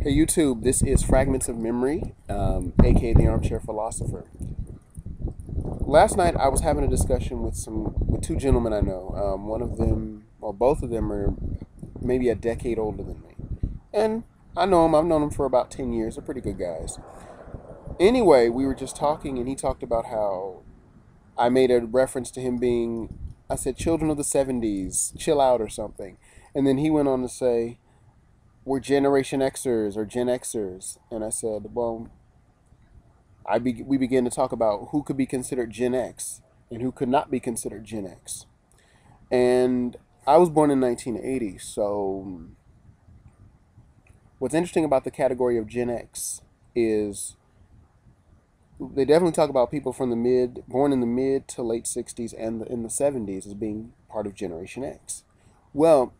Hey YouTube, this is Fragments of Memory, aka the Armchair Philosopher. Last night I was having a discussion with two gentlemen I know. One of them, or both of them, are maybe a decade older than me, and I know them. I've known them for about 10 years. They're pretty good guys. Anyway, we were just talking, and he talked about how I made a reference to him being, I said, children of the '70s, chill out or something, and then he went on to say, we're Generation Xers or Gen Xers, and I said, well, we began to talk about who could be considered Gen X and who could not be considered Gen X. And I was born in 1980, so what's interesting about the category of Gen X is they definitely talk about people born in the mid to late 60s and in the 70s as being part of Generation X. Well,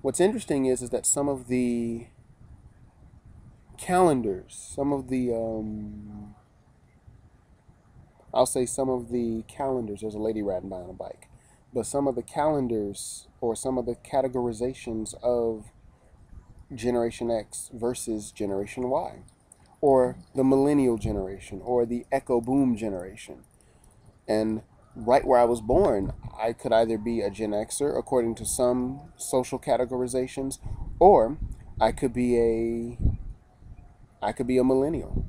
what's interesting is that some of the calendars, I'll say some of the calendars, there's a lady riding by on a bike, but some of the calendars or some of the categorizations of Generation X versus Generation Y, or the Millennial generation, or the Echo Boom generation. And right where I was born, I could either be a Gen Xer according to some social categorizations, or I could be a millennial.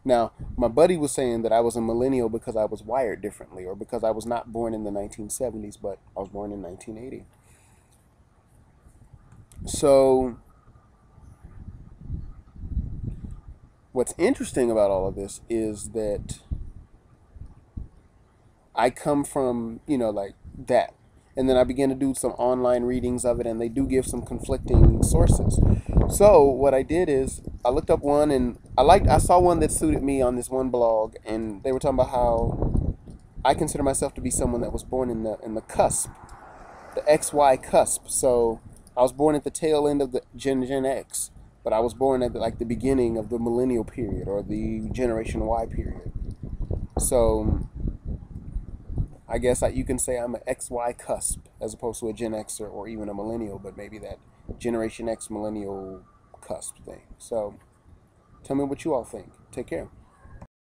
Now, my buddy was saying that I was a millennial because I was wired differently, or because I was not born in the 1970s, but I was born in 1980. So, what's interesting about all of this is that I come from, like that. And then I began to do some online readings of it, and they do give some conflicting sources. So what I did is I looked up one, and I saw one that suited me on this one blog, and they were talking about how I consider myself to be someone that was born in the cusp, the XY cusp. So I was born at the tail end of the Gen X, but I was born at the beginning of the millennial period or the Generation Y period. So I guess you can say I'm an XY cusp as opposed to a Gen Xer or even a millennial, but maybe that Generation X millennial cusp thing. So tell me what you all think. Take care.